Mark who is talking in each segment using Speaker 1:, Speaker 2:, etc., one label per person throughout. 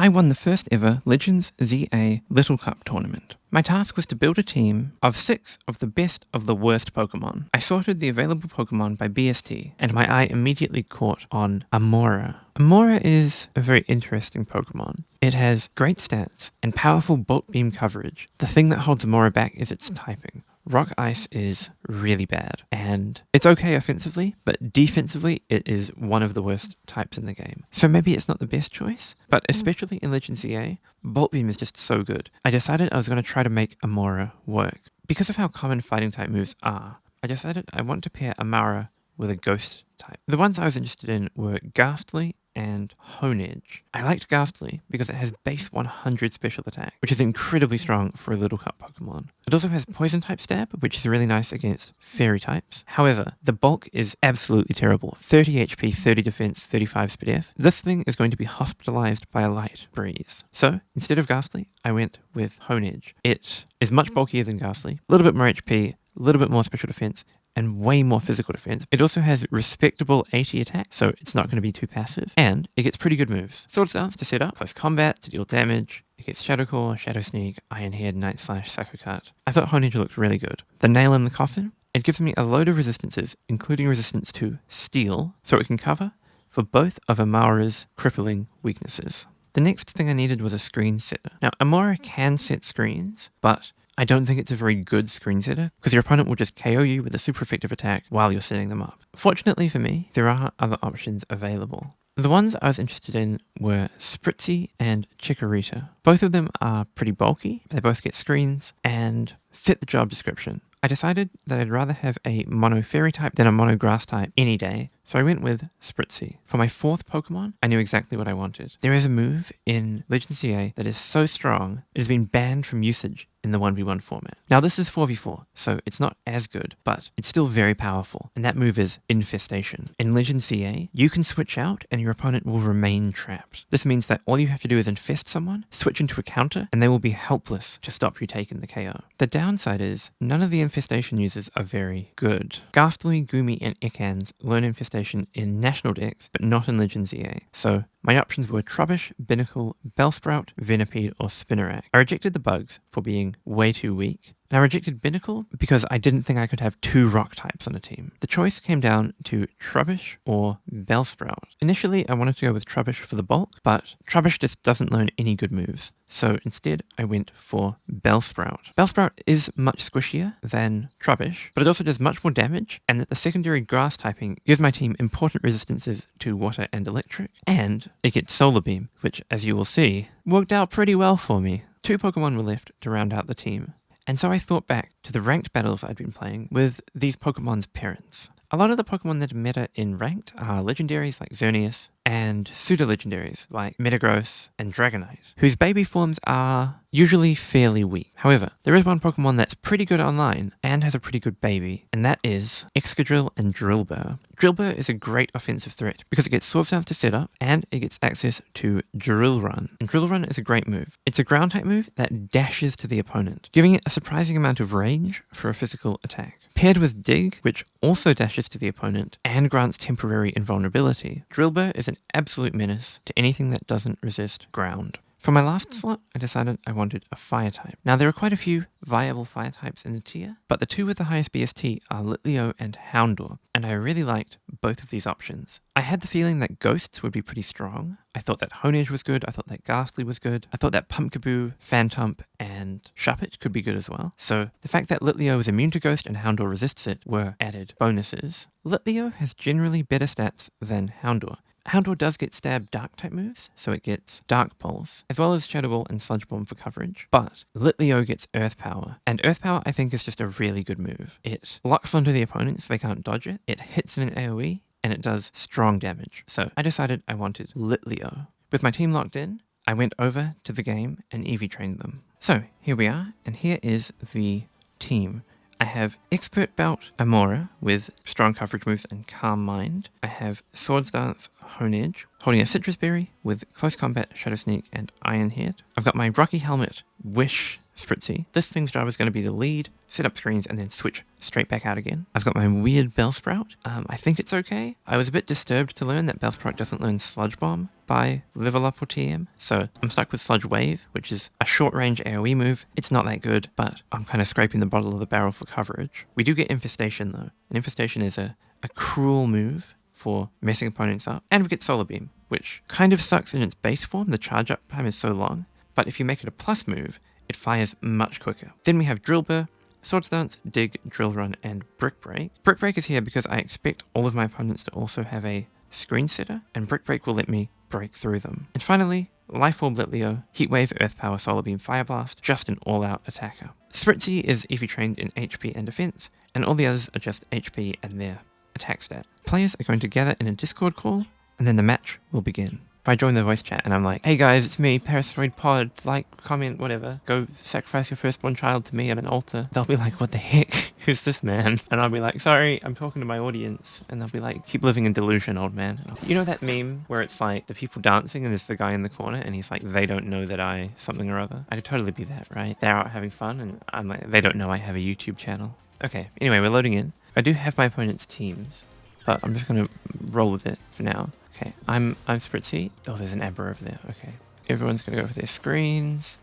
Speaker 1: I won the first ever Legends ZA Little Cup tournament. My task was to build a team of 6 of the best of the worst Pokemon. I sorted the available Pokemon by BST, and my eye immediately caught on Amaura. Amaura is a very interesting Pokemon. It has great stats and powerful Bolt Beam coverage. The thing that holds Amaura back is its typing. Rock Ice is really bad, and it's okay offensively, but defensively it is one of the worst types in the game. So maybe it's not the best choice, but especially in Legends ZA, Bolt Beam is just so good. I decided I was going to try to make Amaura work. Because of how common fighting type moves are, I decided I want to pair Amaura with a ghost type. The ones I was interested in were Ghastly and Honedge. I liked Ghastly because it has base 100 special attack, which is incredibly strong for a Little Cup Pokemon. It also has Poison type stab, which is really nice against Fairy types. However, the bulk is absolutely terrible. 30 HP, 30 defense, 35 speed F. This thing is going to be hospitalized by a light breeze. So, instead of Ghastly, I went with Honedge. It is much bulkier than Ghastly, a little bit more HP, a little bit more special defense, and way more physical defense. It also has respectable 80 attack, so it's not going to be too passive, and it gets pretty good moves. Sword Stance to set up, close combat to deal damage, it gets Shadow Claw, Shadow Sneak, Iron Head, Night Slash, Psycho Cut. I thought Honedge looked really good. The nail in the coffin, it gives me a load of resistances, including resistance to Steel, so it can cover for both of Amaura's crippling weaknesses. The next thing I needed was a screen setter. Now, Amaura can set screens, but I don't think it's a very good screen setter because your opponent will just KO you with a super effective attack while you're setting them up. Fortunately for me, there are other options available. The ones I was interested in were Spritzee and Chikorita. Both of them are pretty bulky, they both get screens, and fit the job description. I decided that I'd rather have a mono fairy type than a mono grass type any day, so I went with Spritzee. For my 4th Pokemon, I knew exactly what I wanted. There is a move in Legends CA that is so strong, it has been banned from usage in the 1v1 format. Now this is 4v4, so it's not as good, but it's still very powerful, and that move is Infestation. In Legends CA, you can switch out and your opponent will remain trapped. This means that all you have to do is infest someone, switch into a counter, and they will be helpless to stop you taking the KO. The downside is, none of the Infestation users are very good. Ghastly, Goomy, and Ekans learn Infestation in National Decks, but not in Legends ZA. So my options were Trubbish, Binnacle, Bellsprout, Venipede, or Spinarak. I rejected the bugs for being way too weak, and I rejected Binnacle because I didn't think I could have 2 rock types on a team. The choice came down to Trubbish or Bellsprout. Initially, I wanted to go with Trubbish for the bulk, but Trubbish just doesn't learn any good moves. So instead, I went for Bellsprout. Bellsprout is much squishier than Trubbish, but it also does much more damage, and that the secondary grass typing gives my team important resistances to water and electric, and it gets Solar Beam, which, as you will see, worked out pretty well for me. 2 Pokemon were left to round out the team. And so I thought back to the ranked battles I'd been playing with these Pokemon's parents. A lot of the Pokemon that meta in ranked are legendaries like Xerneas and pseudo-legendaries like Metagross and Dragonite, whose baby forms are usually fairly weak. However, there is one Pokemon that's pretty good online and has a pretty good baby, and that is Excadrill and Drillbur. Drillbur is a great offensive threat because it gets Sword Stance to set up and it gets access to Drill Run. And Drill Run is a great move. It's a ground type move that dashes to the opponent, giving it a surprising amount of range for a physical attack. Paired with Dig, which also dashes to the opponent and grants temporary invulnerability, Drillbur is an absolute menace to anything that doesn't resist ground. For my last slot, I decided I wanted a fire type. Now, there are quite a few viable fire types in the tier, but the 2 with the highest BST are Litleo and Houndour, and I really liked both of these options. I had the feeling that Ghosts would be pretty strong. I thought that Honedge was good, I thought that Ghastly was good, I thought that Pumpkaboo, Phantump, and Shuppet could be good as well. So the fact that Litleo is immune to Ghost and Houndour resists it were added bonuses. Litleo has generally better stats than Houndour. Houndour does get stab dark type moves, so it gets Dark Pulse, as well as Shadow Ball and Sludge Bomb for coverage, but Litleo gets Earth Power, and Earth Power I think is just a really good move. It locks onto the opponent so they can't dodge it, it hits in an AoE, and it does strong damage. So I decided I wanted Litleo. With my team locked in, I went over to the game and Eevee trained them. So here we are, and here is the team. I have Expert Belt Amaura with strong coverage moves and Calm Mind. I have Sword Stance Honedge, holding a Citrus Berry with Close Combat, Shadow Sneak, and Iron Head. I've got my Rocky Helmet, Wish, spritzee. This thing's job is going to be to lead, set up screens, and then switch straight back out again. I've got my weird bellsprout. I think it's okay. I was a bit disturbed to learn that bellsprout doesn't learn sludge bomb by level up or TM, so I'm stuck with sludge wave, which is a short range AoE move. It's not that good, but I'm kind of scraping the bottom of the barrel for coverage. We do get infestation though, and infestation is a cruel move for messing opponents up. And we get solar beam, which kind of sucks in its base form. The charge up time is so long, but if you make it a plus move, it fires much quicker. Then we have drill burr, sword stance, dig, drill run, and brick break. Brick break is here because I expect all of my opponents to also have a screen setter, and brick break will let me break through them. And finally, life orb Litleo, heat wave, earth power, solar beam, fire blast, just an all-out attacker. Spritzee is if you trained in HP and defense, and all the others are just HP and their attack stat. Players are going to gather in a Discord call, and then the match will begin. If I join the voice chat and I'm like, hey guys, it's me, Parasitoid Pod, like, comment, whatever, go sacrifice your firstborn child to me at an altar, they'll be like, what the heck? Who's this man? And I'll be like, sorry, I'm talking to my audience. And they'll be like, keep living in delusion, old man. You know that meme where it's like the people dancing and there's the guy in the corner and he's like, they don't know that I something or other? I could totally be that, right? They're out having fun and I'm like, they don't know I have a YouTube channel. Okay, anyway, we're loading in. I do have my opponent's teams, but I'm just going to roll with it for now. Okay, I'm spritzee. Oh, there's an amaura over there. Okay, everyone's going to go for their screens.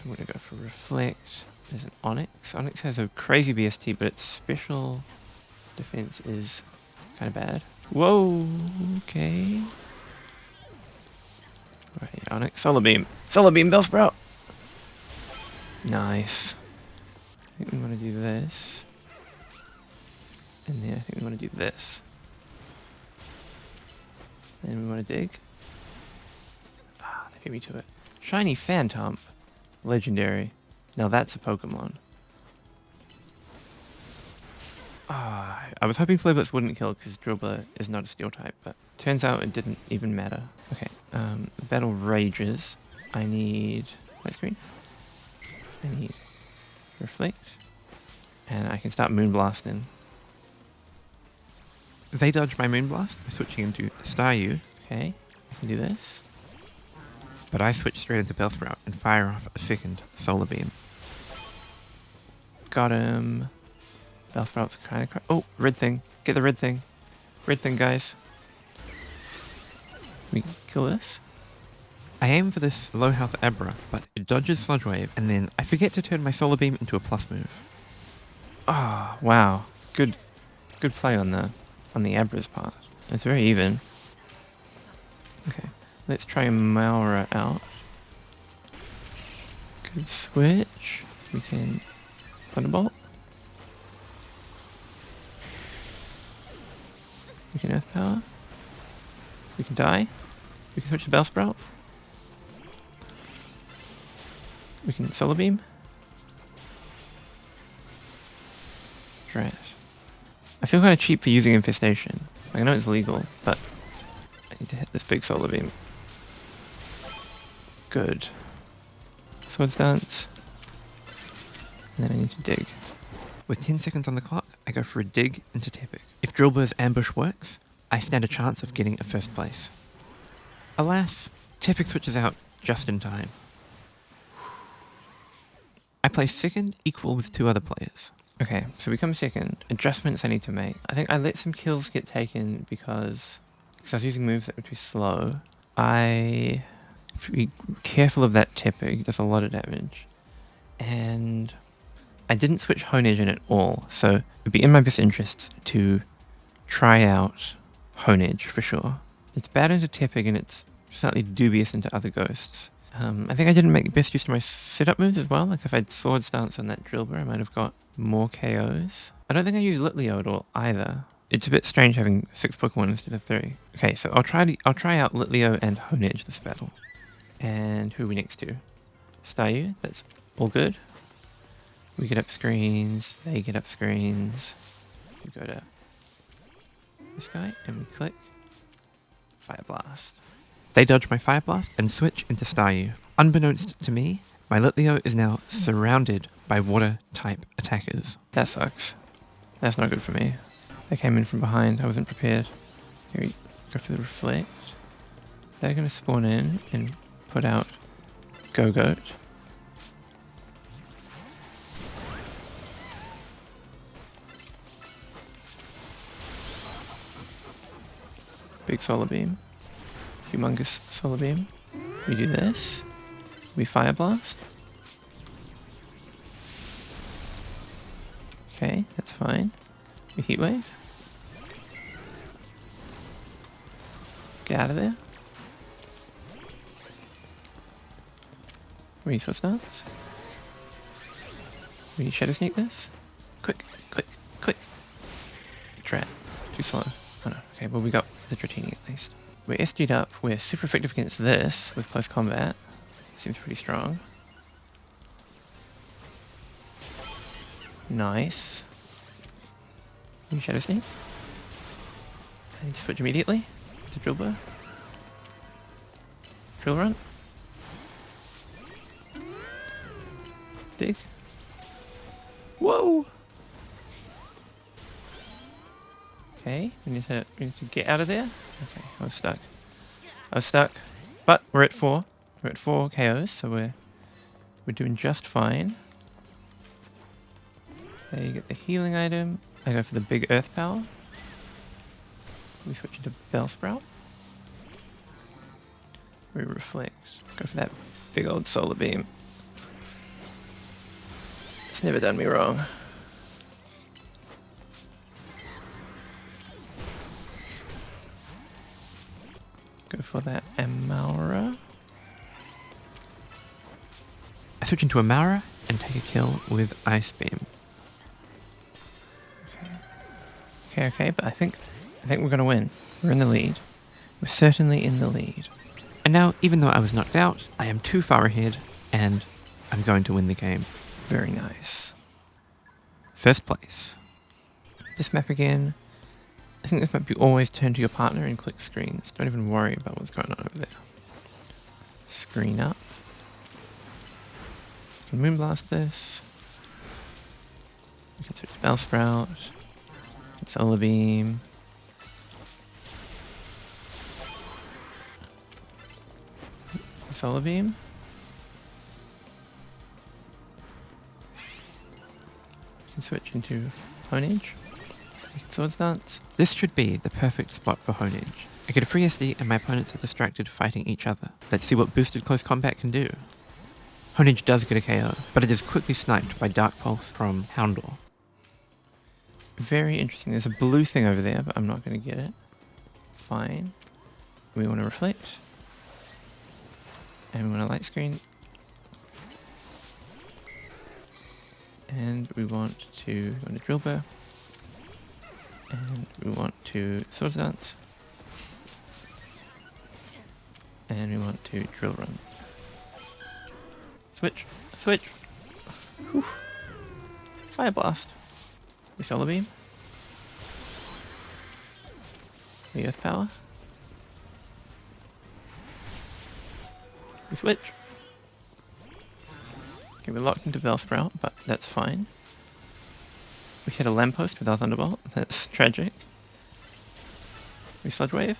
Speaker 1: I'm going to go for reflect. There's an onyx. Onyx has a crazy BST, but its special defense is kind of bad. Whoa, okay. Right, onyx, solar beam, bellsprout. Nice. I think we want to do this. And then I think we want to do this. And we want to dig. Ah, they beat me to it. Shiny Phantom. Legendary. Now that's a Pokemon. Ah, I was hoping Flareblitz wouldn't kill because Drillbur is not a steel type, but turns out it didn't even matter. Okay, the battle rages. I need light screen. I need reflect. And I can start moonblasting. They dodge my Moonblast by switching into Staryu. Okay, I can do this. But I switch straight into Bellsprout and fire off a second Solar Beam. Got him. Bellsprout's kind of oh, red thing. Get the red thing. Red thing, guys. We kill this. I aim for this low health Abra, but it dodges Sludge Wave, and then I forget to turn my Solar Beam into a plus move. Ah, oh, wow. Good play on the Abra's part. It's very even. Okay, let's try Amaura out. Good switch. We can Thunderbolt. We can Earth Power. We can die. We can switch to Bellsprout. We can Solar Beam. Trash. I feel kind of cheap for using Infestation. I know it's legal, but I need to hit this big Solar Beam. Good. Sword Stance. And then I need to dig. With 10 seconds on the clock, I go for a dig into Tepic. If Drillbur's ambush works, I stand a chance of getting a first place. Alas, Tepic switches out just in time. I place second, equal with 2 other players. Okay, so we come second. Adjustments I need to make. I think I let some kills get taken because I was using moves that were too slow. I have to be careful of that Tepic. It does a lot of damage. And I didn't switch Hone Edge in at all, so it would be in my best interests to try out Hone Edge for sure. It's bad into Tepic and it's slightly dubious into other ghosts. I think I didn't make the best use of my setup moves as well. Like if I'd Sword Stance on that Drillbur, I might have got more KOs. I don't think I used Litleo at all either. It's a bit strange having 6 Pokemon instead of 3. Okay, so I'll try out Litleo and Hone Edge this battle. And who are we next to? Staryu, that's all good. We get up screens, they get up screens. We go to this guy and we click Fire Blast. They dodge my Fire Blast and switch into Staryu. Unbeknownst to me, my Litleo is now surrounded by water-type attackers. That sucks. That's not good for me. They came in from behind, I wasn't prepared. Here we go for the Reflect. They're going to spawn in and put out Go-Goat. Big solar beam. Humongous solar beam. We do this. We fire blast. Okay, that's fine. We heat wave. Get out of there. Resource dance. We shadow sneak this. Quick, quick, quick. Drat. Too slow. Oh no. Okay, well we got the Dratini at least. We're SD'd up. We're super effective against this with close combat. Seems pretty strong. Nice. We shadow sneak. I need to switch immediately to drill bow. Drill run. Dig. Whoa! Okay, we need to get out of there. Okay, I was stuck. But we're at 4. We're at 4 KOs, so we're doing just fine. There you get the healing item. I go for the big earth power. We switch into bellsprout. We reflect. Go for that big old solar beam. It's never done me wrong. Go for that amaura. I switch into amaura and take a kill with ice beam. Okay, but I think we're gonna win. We're in the lead. We're certainly in the lead. And now, even though I was knocked out, I am too far ahead, and I'm going to win the game. Very nice. First place. This map again. I think this map you always turn to your partner and click screens. Don't even worry about what's going on over there. Screen up. You can moonblast this. You can switch to bellsprout. Solar beam. Solar beam. You can switch into Honage. Swords dance. This should be the perfect spot for Honage. I get a free SD and my opponents are distracted fighting each other. Let's see what boosted close combat can do. Honage does get a KO, but it is quickly sniped by Dark Pulse from Houndor. Very interesting. There's a blue thing over there, but I'm not going to get it. Fine. We want to reflect. And we want a light screen. And we want to go into drill bow. And we want to swords dance. And we want to drill run. Switch. Switch. Whew. Fire blast. We solar beam. The earth power. We switch. Okay, we're locked into bellsprout, but that's fine. We hit a lamppost with our thunderbolt. That's tragic. We sludge wave.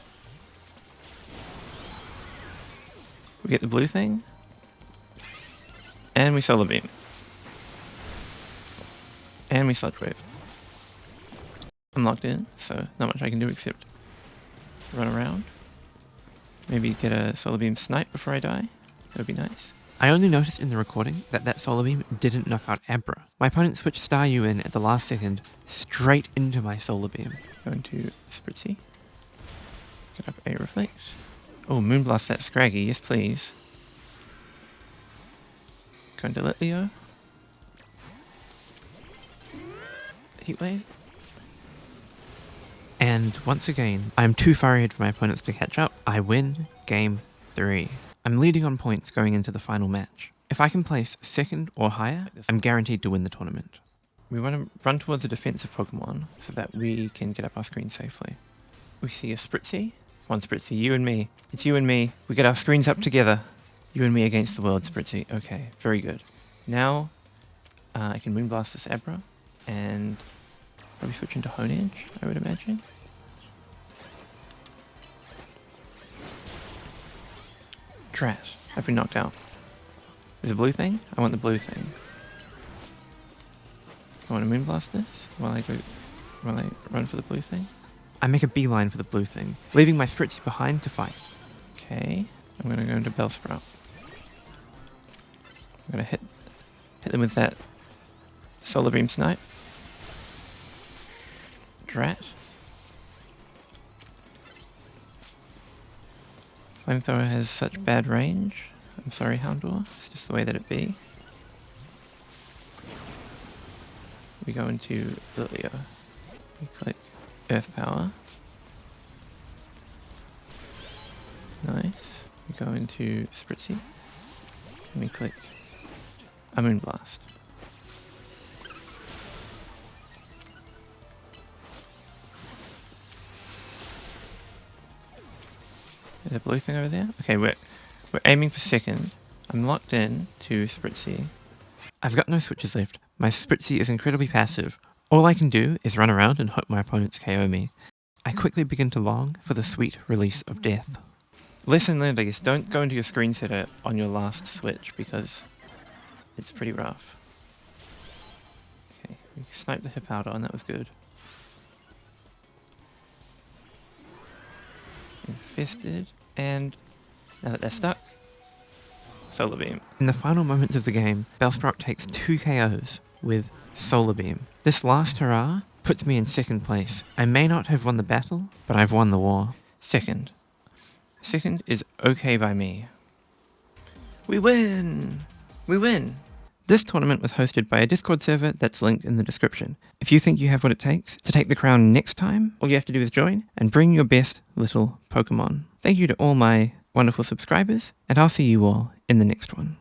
Speaker 1: We get the blue thing. And we solar beam. And we sludge wave. I'm locked in, so not much I can do except run around. Maybe get a solar beam snipe before I die. That would be nice. I only noticed in the recording that solar beam didn't knock out Abra. My opponent switched Staryu in at the last second, straight into my solar beam. Going to spritzee. Get up a reflect. Oh, moonblast that Scraggy, yes please. Going to let Leo. Heatwave. And once again, I am too far ahead for my opponents to catch up. I win game 3. I'm leading on points going into the final match. If I can place second or higher, I'm guaranteed to win the tournament. We want to run towards a defensive Pokemon so that we can get up our screen safely. We see a Spritzee. One Spritzee, you and me. It's you and me. We get our screens up together. You and me against the world, Spritzee. Okay, very good. Now, I can Moonblast this Abra and probably switch into Honage, I would imagine. Drat. I've been knocked out. There's a blue thing? I want the blue thing. I want to Moonblast this while I run for the blue thing. I make a beeline for the blue thing, leaving my spritzee behind to fight. Okay, I'm gonna go into bellsprout. I'm gonna hit them with that solar beam snipe. Drat. Flamethrower has such bad range. I'm sorry, Houndour. It's just the way that it be. We go into Lilio. We click Earth Power. Nice. We go into Spritzee. And we click a Moonblast. There's a blue thing over there. Okay, we're aiming for second. I'm locked in to Spritzee. I've got no switches left. My Spritzee is incredibly passive. All I can do is run around and hope my opponents KO me. I quickly begin to long for the sweet release of death. Lesson learned, I guess, don't go into your screen setter on your last switch because it's pretty rough. Okay, we sniped the Hippowdon and that was good. Infested, and now that they're stuck, Solar Beam. In the final moments of the game, Bellsprout takes 2 KOs with Solar Beam. This last hurrah puts me in second place. I may not have won the battle, but I've won the war. Second. Second is okay by me. We win! We win! This tournament was hosted by a Discord server that's linked in the description. If you think you have what it takes to take the crown next time, all you have to do is join and bring your best little Pokemon. Thank you to all my wonderful subscribers, and I'll see you all in the next one.